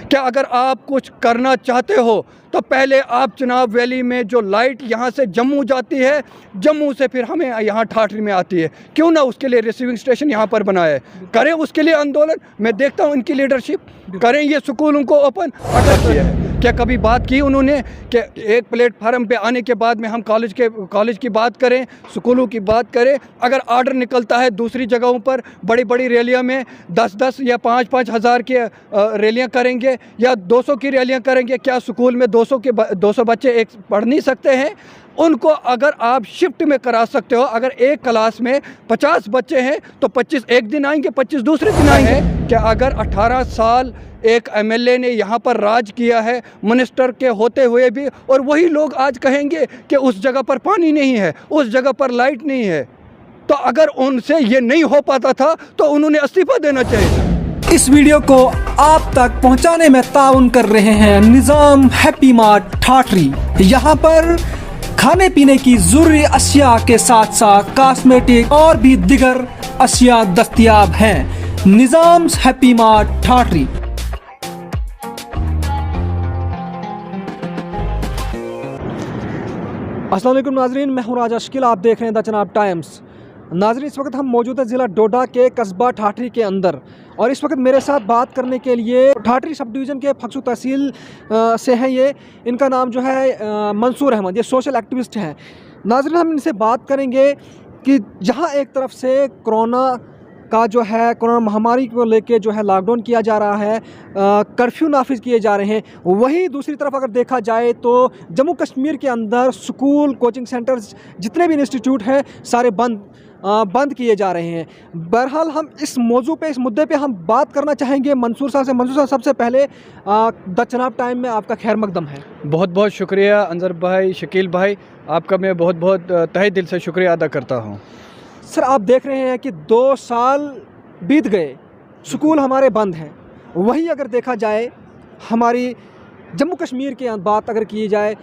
क्या अगर आप कुछ करना चाहते हो तो पहले आप चिनाब वैली में जो लाइट यहाँ से जम्मू जाती है, जम्मू से फिर हमें यहाँ ठाठरी में आती है, क्यों ना उसके लिए रिसीविंग स्टेशन यहाँ पर बनाए, करें उसके लिए आंदोलन। मैं देखता हूँ इनकी लीडरशिप, करें ये स्कूलों को ओपन। अगर किया है क्या कभी बात की उन्होंने कि एक प्लेटफार्म पे आने के बाद में हम कॉलेज की बात करें, स्कूलों की बात करें। अगर ऑर्डर निकलता है दूसरी जगहों पर बड़ी बड़ी रैलियां में 10-10 या 5-5 हज़ार की रैलियां करेंगे या 200 की रैलियां करेंगे, क्या स्कूल में 200 बच्चे एक पढ़ नहीं सकते हैं? उनको अगर आप शिफ्ट में करा सकते हो, अगर एक क्लास में 50 बच्चे हैं तो 25 एक दिन आएंगे, 25 दूसरे दिन आएंगे। क्या अगर 18 साल एक एमएलए ने यहाँ पर राज किया है मिनिस्टर के होते हुए भी, और वही लोग आज कहेंगे कि उस जगह पर पानी नहीं है, उस जगह पर लाइट नहीं है, तो अगर उनसे ये नहीं हो पाता था तो उन्होंने इस्तीफा देना चाहिए। इस वीडियो को आप तक पहुंचाने में ताउन कर रहे हैं निज़ाम हैप्पी मार्ट ठाठरी। यहाँ पर खाने पीने की ज़रूरी अशिया के साथ साथ कॉस्मेटिक और भी दिगर अशिया दस्तयाब हैं। निज़ाम हैप्पी मार्ट ठाठरी। अस्सलाम वालेकुम नाजरीन, मैं हूं राजा शकील, आप देख रहे हैं द चिनाब टाइम्स। नाजरीन, इस वक्त हम मौजूद हैं ज़िला डोडा के कस्बा ठाठरी के अंदर, और इस वक्त मेरे साथ बात करने के लिए ठाठरी सब डिवीज़न के फक्सू तहसील से हैं। ये इनका नाम जो है मंसूर अहमद, ये सोशल एक्टिविस्ट हैं। नाजरीन, हम इनसे बात करेंगे कि जहाँ एक तरफ से कोरोना का जो है कोरोना महामारी को लेके जो है लॉकडाउन किया जा रहा है, कर्फ्यू नाफिज किए जा रहे हैं, वहीं दूसरी तरफ अगर देखा जाए तो जम्मू कश्मीर के अंदर स्कूल, कोचिंग सेंटर्स, जितने भी इंस्टीट्यूट हैं सारे बंद किए जा रहे हैं। बहरहाल हम इस मौजू पे, इस मुद्दे पे हम बात करना चाहेंगे मंसूर साहब से। मंसूर साहब, सबसे पहले द चिनाब टाइम में आपका खैर मकदम है। बहुत बहुत शुक्रिया अंजर भाई, शकील भाई, आपका मैं बहुत बहुत तहे दिल से शुक्रिया अदा करता हूँ। सर, आप देख रहे हैं कि 2 साल बीत गए, स्कूल हमारे बंद हैं। वहीं अगर देखा जाए हमारी जम्मू कश्मीर की बात अगर की जाए,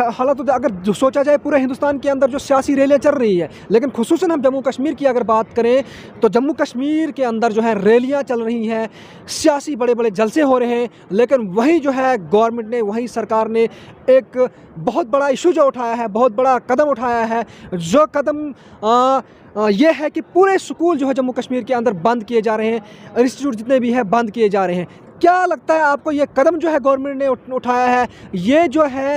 हालात तो अगर सोचा जाए पूरे हिंदुस्तान के अंदर जो सियासी रैलियाँ चल रही है, लेकिन खुसूसन हम जम्मू कश्मीर की अगर बात करें तो जम्मू कश्मीर के अंदर जो है रैलियाँ चल रही हैं, सियासी बड़े बड़े जलसे हो रहे हैं, लेकिन वहीं जो है गवर्नमेंट ने, वहीं सरकार ने एक बहुत बड़ा इशू जो उठाया है, बहुत बड़ा कदम उठाया है। जो कदम ये है कि पूरे स्कूल जो है जम्मू कश्मीर के अंदर बंद किए जा रहे हैं, इंस्टीट्यूट जितने भी हैं बंद किए जा रहे हैं। क्या लगता है आपको, ये कदम जो है गवर्नमेंट ने उठाया है, ये जो है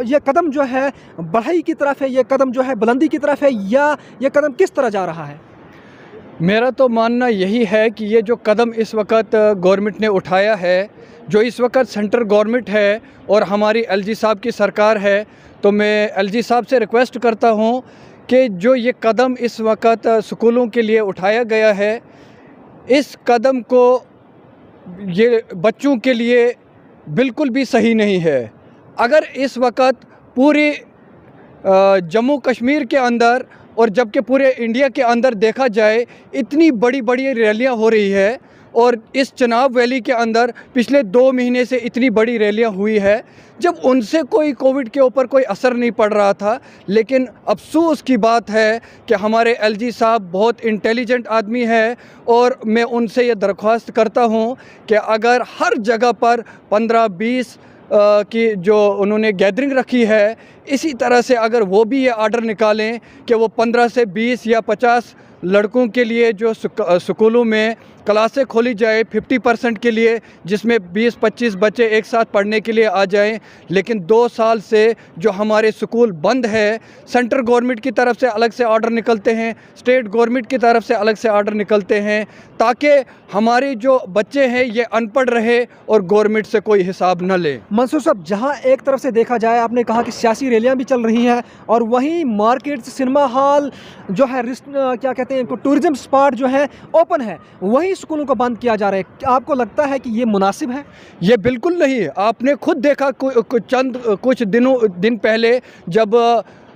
ये कदम जो है बढ़ाई की तरफ है, ये कदम जो है बुलंदी की तरफ है, या ये कदम किस तरह जा रहा है? मेरा तो मानना यही है कि ये जो कदम इस वक्त गवर्नमेंट ने उठाया है, जो इस वक्त सेंट्रल गवर्नमेंट है और हमारी एलजी साहब की सरकार है, तो मैं एलजी साहब से रिक्वेस्ट करता हूँ कि जो ये कदम इस वक्त स्कूलों के लिए उठाया गया है, इस कदम को ये बच्चों के लिए बिल्कुल भी सही नहीं है। अगर इस वक्त पूरी जम्मू कश्मीर के अंदर और जबकि पूरे इंडिया के अंदर देखा जाए, इतनी बड़ी बड़ी रैलियां हो रही है, और इस चिनाब वैली के अंदर पिछले 2 महीने से इतनी बड़ी रैलियां हुई है, जब उनसे कोई कोविड के ऊपर कोई असर नहीं पड़ रहा था। लेकिन अफसोस की बात है कि हमारे एलजी साहब बहुत इंटेलिजेंट आदमी है, और मैं उनसे ये दरख्वास्त करता हूँ कि अगर हर जगह पर 15-20 की जो उन्होंने गैदरिंग रखी है, इसी तरह से अगर वो भी ये आर्डर निकालें कि वो 15 से 20 या 50 लड़कों के लिए जो स्कूलों में क्लासें खोली जाए 50% के लिए, जिसमें 20-25 बच्चे एक साथ पढ़ने के लिए आ जाएं। लेकिन 2 साल से जो हमारे स्कूल बंद है, सेंट्रल गवर्नमेंट की तरफ से अलग से ऑर्डर निकलते हैं, स्टेट गवर्नमेंट की तरफ से अलग से ऑर्डर निकलते हैं, ताकि हमारे जो बच्चे हैं ये अनपढ़ रहे और गवर्नमेंट से कोई हिसाब न ले। मंसूर साहब, जहाँ एक तरफ से देखा जाए, आपने कहा कि सियासी रैलियाँ भी चल रही हैं, और वहीं मार्केट, सिनेमा हॉल जो है, क्या कहते हैं, टूरिज्म स्पॉट जो है ओपन है, वहीं स्कूलों को बंद किया जा रहा है। आपको लगता है कि ये मुनासिब है? ये बिल्कुल नहीं। आपने खुद देखा कुछ दिन पहले जब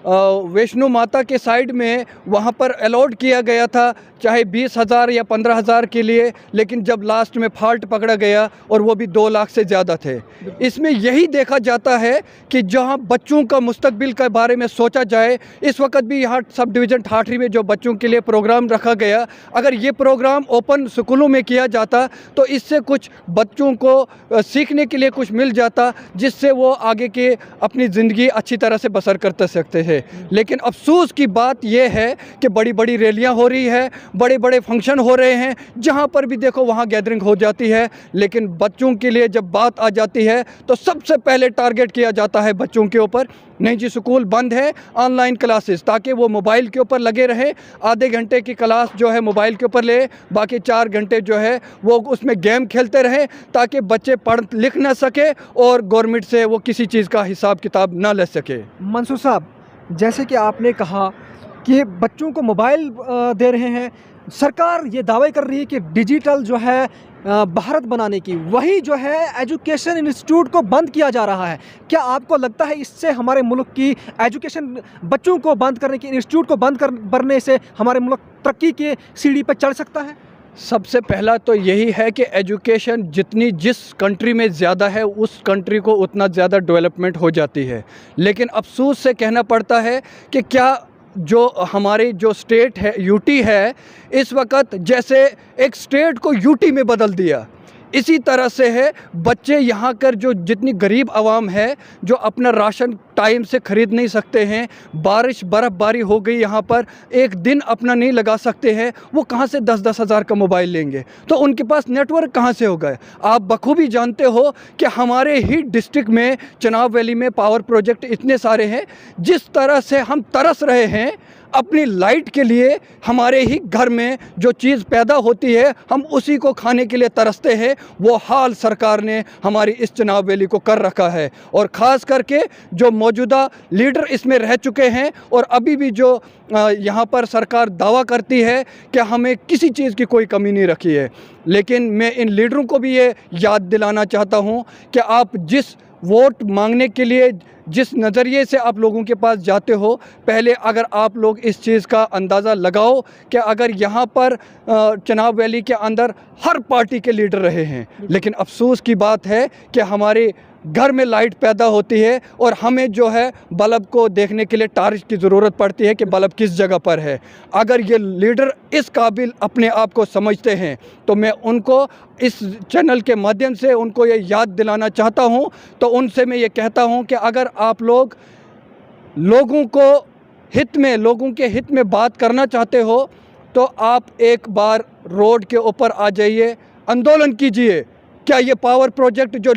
वैष्णो माता के साइड में वहाँ पर अलॉट किया गया था, चाहे 20,000 या 15,000 के लिए, लेकिन जब लास्ट में फॉल्ट पकड़ा गया और वो भी 2 लाख से ज़्यादा थे। इसमें यही देखा जाता है कि जहाँ बच्चों का मुस्तकबिल के बारे में सोचा जाए, इस वक्त भी यहाँ सब डिवीज़न ठाठरी में जो बच्चों के लिए प्रोग्राम रखा गया, अगर ये प्रोग्राम ओपन स्कूलों में किया जाता तो इससे कुछ बच्चों को सीखने के लिए कुछ मिल जाता, जिससे वो आगे के अपनी ज़िंदगी अच्छी तरह से बसर कर सकते थे। लेकिन अफसोस की बात यह है कि बड़ी बड़ी रैलियां हो रही है, बड़े बड़े फंक्शन हो रहे हैं, जहां पर भी देखो वहां गैदरिंग हो जाती है, लेकिन बच्चों के लिए जब बात आ जाती है तो सबसे पहले टारगेट किया जाता है बच्चों के ऊपर। नहीं जी, स्कूल बंद है, ऑनलाइन क्लासेस, ताकि वो मोबाइल के ऊपर लगे रहे, आधे घंटे की क्लास जो है मोबाइल के ऊपर ले, बाकी 4 घंटे जो है वो उसमें गेम खेलते रहे, ताकि बच्चे पढ़ लिख ना सके और गवर्नमेंट से वो किसी चीज़ का हिसाब किताब ना ले सके। मंसूर साहब, जैसे कि आपने कहा कि बच्चों को मोबाइल दे रहे हैं, सरकार ये दावे कर रही है कि डिजिटल जो है भारत बनाने की, वही जो है एजुकेशन इंस्टीट्यूट को बंद किया जा रहा है। क्या आपको लगता है इससे हमारे मुल्क की एजुकेशन, बच्चों को बंद करने की, इंस्टीट्यूट को बंद करने से हमारे मुल्क तरक्की के सीढ़ी पर चढ़ सकता है? सबसे पहला तो यही है कि एजुकेशन जितनी जिस कंट्री में ज़्यादा है उस कंट्री को उतना ज़्यादा डेवलपमेंट हो जाती है। लेकिन अफसोस से कहना पड़ता है कि क्या जो हमारी जो स्टेट है यूटी है, इस वक्त जैसे एक स्टेट को यूटी में बदल दिया, इसी तरह से है। बच्चे यहाँ कर जो जितनी गरीब आवाम है, जो अपना राशन टाइम से ख़रीद नहीं सकते हैं, बारिश बर्फ़बारी हो गई यहाँ पर, एक दिन अपना नहीं लगा सकते हैं, वो कहाँ से 10-10 हज़ार का मोबाइल लेंगे? तो उनके पास नेटवर्क कहाँ से होगा? आप बखूबी जानते हो कि हमारे ही डिस्ट्रिक्ट में चिनाब वैली में पावर प्रोजेक्ट इतने सारे हैं, जिस तरह से हम तरस रहे हैं अपनी लाइट के लिए, हमारे ही घर में जो चीज़ पैदा होती है हम उसी को खाने के लिए तरसते हैं, वो हाल सरकार ने हमारी इस चिनाब वैली को कर रखा है। और ख़ास करके जो मौजूदा लीडर इसमें रह चुके हैं, और अभी भी जो यहाँ पर सरकार दावा करती है कि हमें किसी चीज़ की कोई कमी नहीं रखी है, लेकिन मैं इन लीडरों को भी ये याद दिलाना चाहता हूँ कि आप जिस वोट मांगने के लिए जिस नज़रिए से आप लोगों के पास जाते हो, पहले अगर आप लोग इस चीज़ का अंदाज़ा लगाओ कि अगर यहाँ पर चिनाब वैली के अंदर हर पार्टी के लीडर रहे हैं, लेकिन अफसोस की बात है कि हमारे घर में लाइट पैदा होती है और हमें जो है बल्ब को देखने के लिए टार्च की ज़रूरत पड़ती है कि बल्ब किस जगह पर है। अगर ये लीडर इस काबिल अपने आप को समझते हैं तो मैं उनको इस चैनल के माध्यम से उनको ये याद दिलाना चाहता हूँ। तो उनसे मैं ये कहता हूँ कि अगर आप लोग लोगों के हित में बात करना चाहते हो तो आप एक बार रोड के ऊपर आ जाइए, आंदोलन कीजिए। क्या ये पावर प्रोजेक्ट जो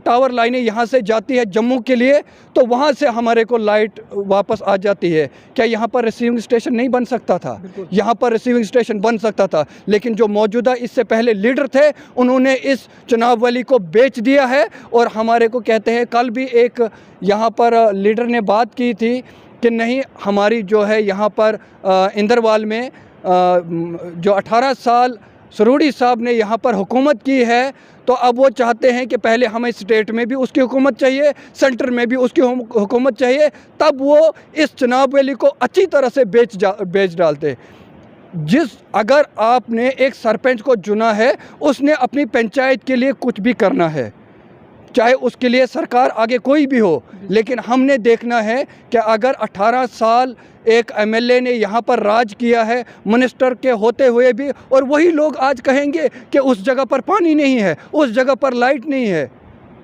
टावर लाइनें यहाँ से जाती है जम्मू के लिए, तो वहाँ से हमारे को लाइट वापस आ जाती है, क्या यहाँ पर रिसीविंग स्टेशन नहीं बन सकता था? यहाँ पर रिसीविंग स्टेशन बन सकता था, लेकिन जो मौजूदा इससे पहले लीडर थे उन्होंने इस चिनाब वैली को बेच दिया है। और हमारे को कहते हैं, कल भी एक यहाँ पर लीडर ने बात की थी कि नहीं, हमारी जो है यहाँ पर इंदरवाल में जो 18 साल सरूड़ी साहब ने यहाँ पर हुकूमत की है, तो अब वो चाहते हैं कि पहले हमें स्टेट में भी उसकी हुकूमत चाहिए, सेंटर में भी उसकी हुकूमत चाहिए, तब वो इस चिनाब वैली को अच्छी तरह से बेच डालते। अगर आपने एक सरपंच को चुना है, उसने अपनी पंचायत के लिए कुछ भी करना है, चाहे उसके लिए सरकार आगे कोई भी हो, लेकिन हमने देखना है कि अगर 18 साल एक एमएलए ने यहाँ पर राज किया है मिनिस्टर के होते हुए भी, और वही लोग आज कहेंगे कि उस जगह पर पानी नहीं है, उस जगह पर लाइट नहीं है,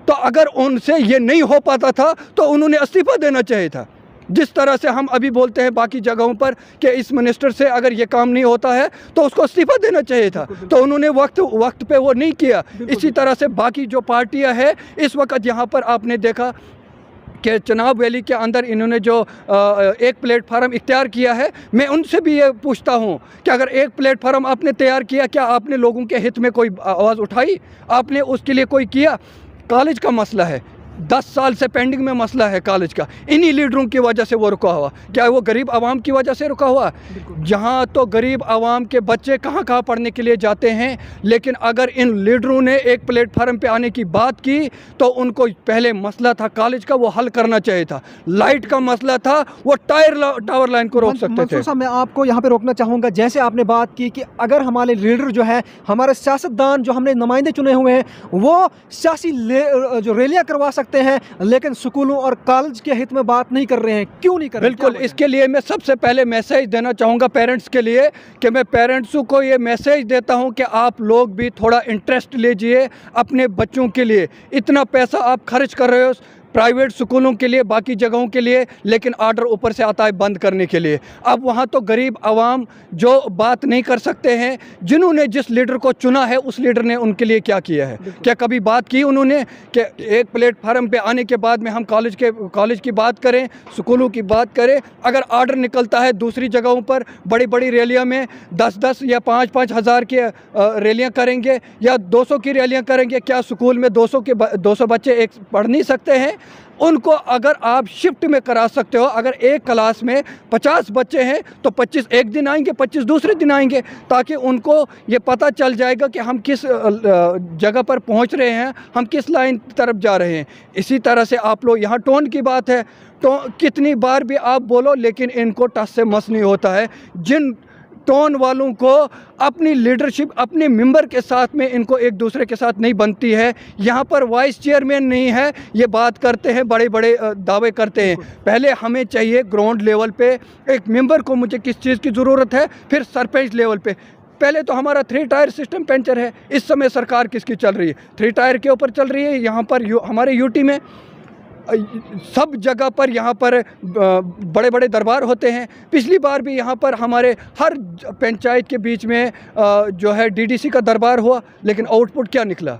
तो अगर उनसे ये नहीं हो पाता था तो उन्होंने इस्तीफ़ा देना चाहिए था। जिस तरह से हम अभी बोलते हैं बाकी जगहों पर कि इस मिनिस्टर से अगर ये काम नहीं होता है तो उसको इस्तीफ़ा देना चाहिए था, तो उन्होंने वक्त पे वो नहीं किया। इसी तरह से बाकी जो पार्टियां हैं इस वक्त यहाँ पर आपने देखा कि चिनाब वैली के अंदर इन्होंने जो एक प्लेटफार्म इख्तियार किया है, मैं उनसे भी ये पूछता हूँ कि अगर एक प्लेटफार्म आपने तैयार किया, क्या आपने लोगों के हित में कोई आवाज़ उठाई? आपने उसके लिए कोई किया? कॉलेज का मसला है, 10 साल से पेंडिंग में मसला है कॉलेज का, इन्हीं लीडरों की वजह से वो रुका हुआ। क्या वो गरीब आवाम की वजह से रुका हुआ? जहाँ तो गरीब आवाम के बच्चे कहाँ कहाँ पढ़ने के लिए जाते हैं, लेकिन अगर इन लीडरों ने एक प्लेटफार्म पे आने की बात की तो उनको पहले मसला था कॉलेज का वो हल करना चाहिए था। लाइट का मसला था, वो टावर लाइन को रोक सकते थे। मंसूर साहब, मैं आपको यहाँ पे रोकना चाहूँगा। जैसे आपने बात की कि अगर हमारे लीडर जो है, हमारे सियासतदान जो हमने नुमाइंदे चुने हुए हैं, वो सियासी जो रैलियाँ करवा सकते हैं, लेकिन स्कूलों और कॉलेज के हित में बात नहीं कर रहे हैं, क्यों नहीं कर रहे? बिल्कुल, इसके लिए मैं सबसे पहले मैसेज देना चाहूँगा पेरेंट्स के लिए कि मैं पेरेंट्सों को ये मैसेज देता हूँ कि आप लोग भी थोड़ा इंटरेस्ट लीजिए अपने बच्चों के लिए। इतना पैसा आप खर्च कर रहे हो प्राइवेट स्कूलों के लिए, बाकी जगहों के लिए, लेकिन ऑर्डर ऊपर से आता है बंद करने के लिए। अब वहाँ तो गरीब आवाम जो बात नहीं कर सकते हैं, जिन्होंने जिस लीडर को चुना है उस लीडर ने उनके लिए क्या किया है? क्या कभी बात की उन्होंने कि एक प्लेटफार्म पे आने के बाद में हम कॉलेज की बात करें, स्कूलों की बात करें? अगर ऑर्डर निकलता है दूसरी जगहों पर बड़ी बड़ी रैलियों में 10-10 या 5-5 हज़ार की रैलियाँ करेंगे या 200 की रैलियाँ करेंगे, क्या स्कूल में 200 बच्चे एक पढ़ नहीं सकते हैं? उनको अगर आप शिफ्ट में करा सकते हो, अगर एक क्लास में 50 बच्चे हैं तो 25 एक दिन आएंगे, 25 दूसरे दिन आएंगे, ताकि उनको ये पता चल जाएगा कि हम किस जगह पर पहुंच रहे हैं, हम किस लाइन तरफ जा रहे हैं। इसी तरह से आप लोग, यहाँ टोन की बात है, तो कितनी बार भी आप बोलो लेकिन इनको टस से मस नहीं होता है। जिन टोन वालों को अपनी लीडरशिप अपने मेंबर के साथ में इनको एक दूसरे के साथ नहीं बनती है। यहाँ पर वाइस चेयरमैन नहीं है, ये बात करते हैं, बड़े बड़े दावे करते हैं। पहले हमें चाहिए ग्राउंड लेवल पे एक मेंबर को, मुझे किस चीज़ की ज़रूरत है, फिर सरपंच लेवल पे। पहले तो हमारा 3 टायर सिस्टम पंचर है। इस समय सरकार किसकी चल रही है? 3 टायर के ऊपर चल रही है। यहाँ पर हमारे यूटी में सब जगह पर यहाँ पर बड़े बड़े दरबार होते हैं। पिछली बार भी यहाँ पर हमारे हर पंचायत के बीच में जो है डीडीसी का दरबार हुआ, लेकिन आउटपुट क्या निकला?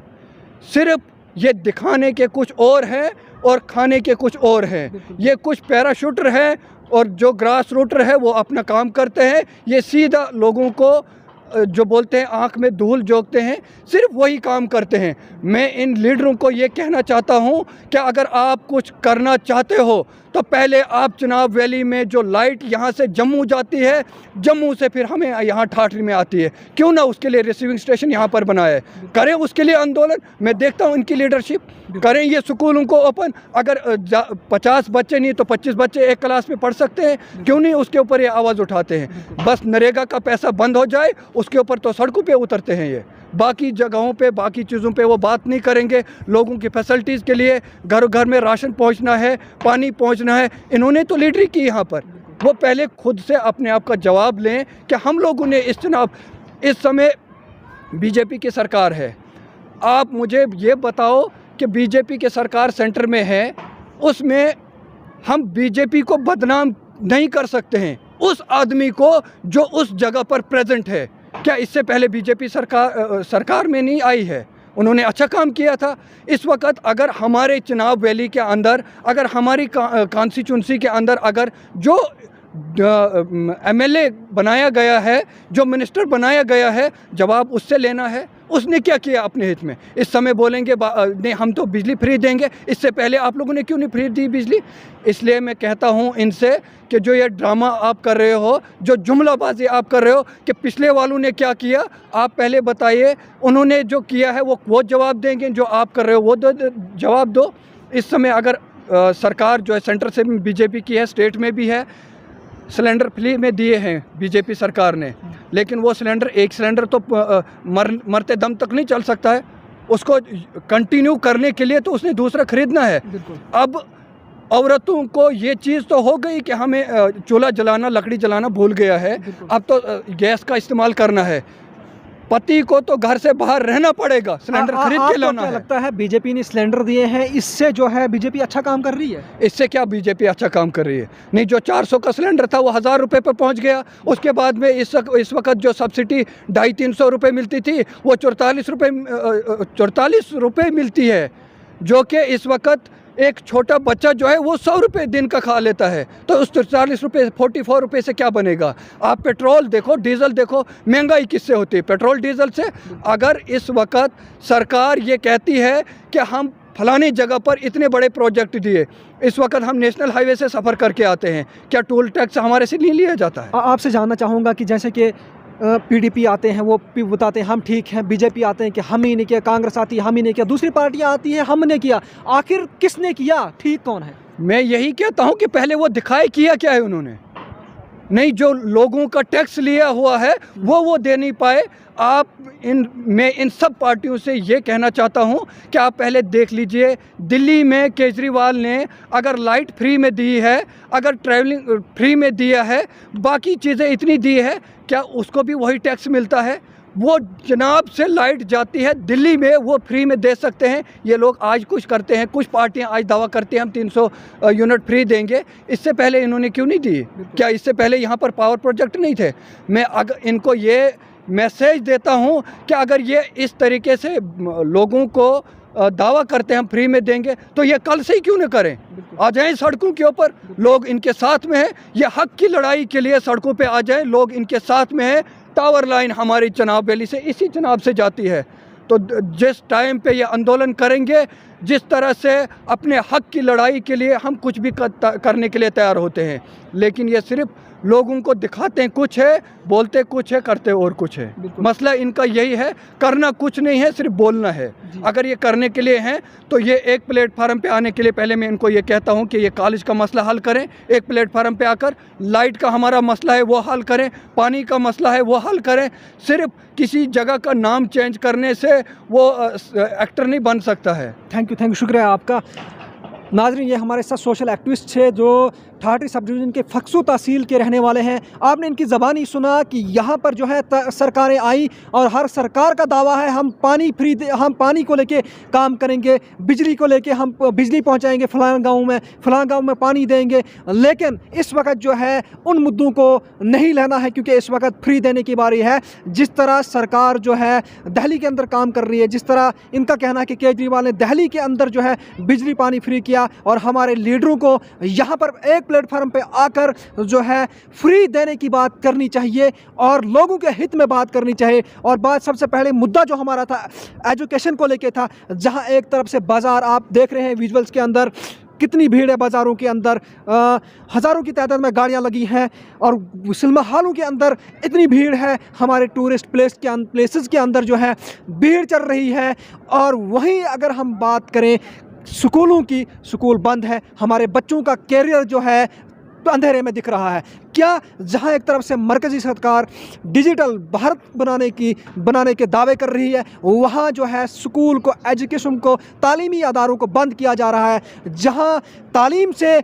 सिर्फ ये दिखाने के कुछ और हैं और खाने के कुछ और हैं। ये कुछ पैराशूटर हैं और जो ग्रास रूटर है वो अपना काम करते हैं। ये सीधा लोगों को जो बोलते हैं आँख में धूल झोंकते हैं, सिर्फ वही काम करते हैं। मैं इन लीडरों को ये कहना चाहता हूँ कि अगर आप कुछ करना चाहते हो तो पहले आप चुनाव वैली में जो लाइट यहाँ से जम्मू जाती है, जम्मू से फिर हमें यहाँ ठाठरी में आती है, क्यों ना उसके लिए रिसीविंग स्टेशन यहाँ पर बनाया है? करें उसके लिए आंदोलन। मैं देखता हूँ इनकी लीडरशिप, करें ये स्कूलों को ओपन। अगर 50 बच्चे नहीं तो 25 बच्चे एक क्लास में पढ़ सकते हैं, क्यों नहीं उसके ऊपर ये आवाज़ उठाते हैं? बस नरेगा का पैसा बंद हो जाए, उसके ऊपर तो सड़कों पे उतरते हैं ये। बाकी जगहों पे, बाकी चीज़ों पे वो बात नहीं करेंगे। लोगों की फैसिलिटीज़ के लिए घर घर में राशन पहुंचना है, पानी पहुंचना है, इन्होंने तो लीडरी की यहाँ पर। वो पहले खुद से अपने आप का जवाब लें कि हम लोगों ने इस चुनाव, इस समय बीजेपी की सरकार है। आप मुझे ये बताओ कि बीजेपी की सरकार सेंटर में है, उसमें हम बीजेपी को बदनाम नहीं कर सकते हैं उस आदमी को जो उस जगह पर प्रेजेंट है। क्या इससे पहले बीजेपी सरकार में नहीं आई है? उन्होंने अच्छा काम किया था। इस वक्त अगर हमारे चुनाव वैली के अंदर, अगर हमारी कॉन्स्टिट्यूंसी के अंदर अगर जो एमएलए बनाया गया है, जो मिनिस्टर बनाया गया है, जवाब उससे लेना है। उसने क्या किया अपने हित में? इस समय बोलेंगे नहीं हम तो बिजली फ्री देंगे, इससे पहले आप लोगों ने क्यों नहीं फ्री दी बिजली? इसलिए मैं कहता हूं इनसे कि जो ये ड्रामा आप कर रहे हो, जो जुमलाबाजी आप कर रहे हो कि पिछले वालों ने क्या किया, आप पहले बताइए। उन्होंने जो किया है वो जवाब देंगे, जो आप कर रहे हो वो जवाब दो। इस समय अगर सरकार जो है सेंटर से बीजेपी की है, स्टेट में भी है, सिलेंडर फ्री में दिए हैं बीजेपी सरकार ने, लेकिन वो सिलेंडर, एक सिलेंडर तो मरते दम तक नहीं चल सकता है। उसको कंटिन्यू करने के लिए तो उसने दूसरा खरीदना है। अब औरतों को ये चीज़ तो हो गई कि हमें चूल्हा जलाना, लकड़ी जलाना भूल गया है, अब तो गैस का इस्तेमाल करना है। पति को तो घर से बाहर रहना पड़ेगा, सिलेंडर खरीद के लाना है। लगता है बीजेपी ने सिलेंडर दिए हैं, इससे जो है बीजेपी अच्छा काम कर रही है? इससे क्या बीजेपी अच्छा काम कर रही है? नहीं, जो 400 का सिलेंडर था वो 1000 रुपये पर पहुंच गया। उसके बाद में इस वक्त जो सब्सिडी 250-300 रुपये मिलती थी वो 44 रुपये मिलती है, जो कि इस वक्त एक छोटा बच्चा जो है वो 100 रुपये दिन का खा लेता है, तो उस 40 रुपये 44 रुपये से क्या बनेगा? आप पेट्रोल देखो, डीजल देखो, महंगाई किससे होती है? पेट्रोल डीजल से। अगर इस वक्त सरकार ये कहती है कि हम फलानी जगह पर इतने बड़े प्रोजेक्ट दिए, इस वक्त हम नेशनल हाईवे से सफ़र करके आते हैं, क्या टोल टैक्स हमारे से नहीं लिया जाता है? आपसे जानना चाहूँगा कि जैसे कि पीडीपी आते हैं, वो बताते हैं हम ठीक हैं, बीजेपी आते हैं कि हम ही नहीं किया, कांग्रेस आती है हम ही नहीं किया, दूसरी पार्टियां आती हैं हमने किया। आखिर किसने किया? ठीक कौन है? मैं यही कहता हूं कि पहले वो दिखाए किया क्या है उन्होंने। नहीं, जो लोगों का टैक्स लिया हुआ है वो दे नहीं पाए। मैं इन सब पार्टियों से ये कहना चाहता हूं कि आप पहले देख लीजिए, दिल्ली में केजरीवाल ने अगर लाइट फ्री में दी है, अगर ट्रैवलिंग फ्री में दिया है, बाकी चीज़ें इतनी दी है, क्या उसको भी वही टैक्स मिलता है? वो जनाब से लाइट जाती है दिल्ली में, वो फ्री में दे सकते हैं। ये लोग आज कुछ करते हैं, कुछ पार्टियां आज दावा करती हैं हम 300 यूनिट फ्री देंगे। इससे पहले इन्होंने क्यों नहीं दिए? क्या इससे पहले यहाँ पर पावर प्रोजेक्ट नहीं थे? मैं अगर इनको ये मैसेज देता हूँ कि अगर ये इस तरीके से लोगों को दावा करते हैं हम फ्री में देंगे, तो ये कल से ही क्यों न करें? आ जाएं सड़कों के ऊपर, लोग इनके साथ में हैं। ये हक की लड़ाई के लिए सड़कों पे आ जाएं, लोग इनके साथ में हैं। टावर लाइन हमारी चनाब वैली से, इसी चनाब से जाती है। तो जिस टाइम पे ये आंदोलन करेंगे, जिस तरह से अपने हक की लड़ाई के लिए हम कुछ भी करने के लिए तैयार होते हैं, लेकिन ये सिर्फ लोगों को दिखाते हैं कुछ है, बोलते कुछ है, करते और कुछ है। मसला इनका यही है, करना कुछ नहीं है, सिर्फ बोलना है। अगर ये करने के लिए हैं तो ये एक प्लेटफार्म पे आने के लिए पहले मैं इनको ये कहता हूँ कि ये कॉलेज का मसला हल करें, एक प्लेटफार्म पे आकर लाइट का हमारा मसला है वो हल करें, पानी का मसला है वो हल करें। सिर्फ किसी जगह का नाम चेंज करने से वो एक्टर नहीं बन सकता है। थैंक यू, शुक्रिया आपका। नाज़रीन, ये हमारे साथ सोशल एक्टिविस्ट है जो ठाठी सब डिवीज़न के फक्सू तहसील के रहने वाले हैं। आपने इनकी ज़बानी सुना कि यहाँ पर जो है सरकारें आई और हर सरकार का दावा है हम पानी फ्री हम पानी को लेके काम करेंगे, बिजली को लेके हम बिजली पहुँचाएंगे, फलां गाँव में पानी देंगे। लेकिन इस वक्त जो है उन मुद्दों को नहीं लेना है, क्योंकि इस वक्त फ्री देने की बारी है। जिस तरह सरकार जो है दिल्ली के अंदर काम कर रही है, जिस तरह इनका कहना है कि केजरीवाल ने दिल्ली के अंदर जो है बिजली पानी फ्री किया, और हमारे लीडरों को यहाँ पर एक प्लेटफार्म पे आकर जो है फ्री देने की बात करनी चाहिए और लोगों के हित में बात करनी चाहिए। और बात सबसे पहले मुद्दा जो हमारा था एजुकेशन को लेके था, जहाँ एक तरफ से बाज़ार आप देख रहे हैं विजुअल्स के अंदर कितनी भीड़ है, बाज़ारों के अंदर हज़ारों की तादाद में गाड़ियाँ लगी हैं, और सिनेमा हॉलों के अंदर इतनी भीड़ है, हमारे टूरिस्ट प्लेसेस के अंदर जो है भीड़ चल रही है। और वहीं अगर हम बात करें स्कूलों की, स्कूल बंद है, हमारे बच्चों का कैरियर जो है तो अंधेरे में दिख रहा है। क्या जहां एक तरफ से मरकज़ी सरकार डिजिटल भारत बनाने के दावे कर रही है, वहां जो है स्कूल को, एजुकेशन को, तालीमी अदारों को बंद किया जा रहा है। जहां तालीम से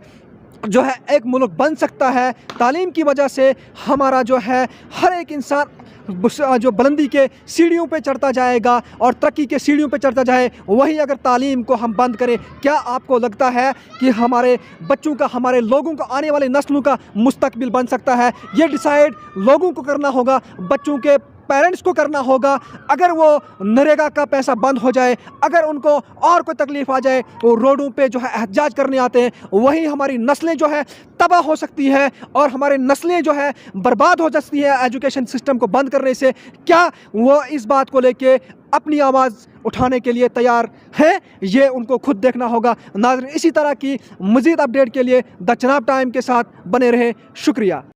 जो है एक मुल्क बन सकता है, तालीम की वजह से हमारा जो है हर एक इंसान जो बुलंदी के सीढ़ियों पे चढ़ता जाएगा और तरक्की के सीढ़ियों पे चढ़ता जाए, वहीं अगर तालीम को हम बंद करें, क्या आपको लगता है कि हमारे बच्चों का, हमारे लोगों का, आने वाली नस्लों का मुस्तकबिल बन सकता है? ये डिसाइड लोगों को करना होगा, बच्चों के पेरेंट्स को करना होगा। अगर वो नरेगा का पैसा बंद हो जाए, अगर उनको और कोई तकलीफ़ आ जाए, वो रोडों पे जो है एहतजाज करने आते हैं, वहीं हमारी नस्लें जो है तबाह हो सकती है और हमारे नस्लें जो है बर्बाद हो सकती है एजुकेशन सिस्टम को बंद करने से। क्या वो इस बात को लेके अपनी आवाज़ उठाने के लिए तैयार है? ये उनको खुद देखना होगा। नाज़रीन, इसी तरह की मज़ीद अपडेट के लिए द चनाब टाइम के साथ बने रहे। शुक्रिया।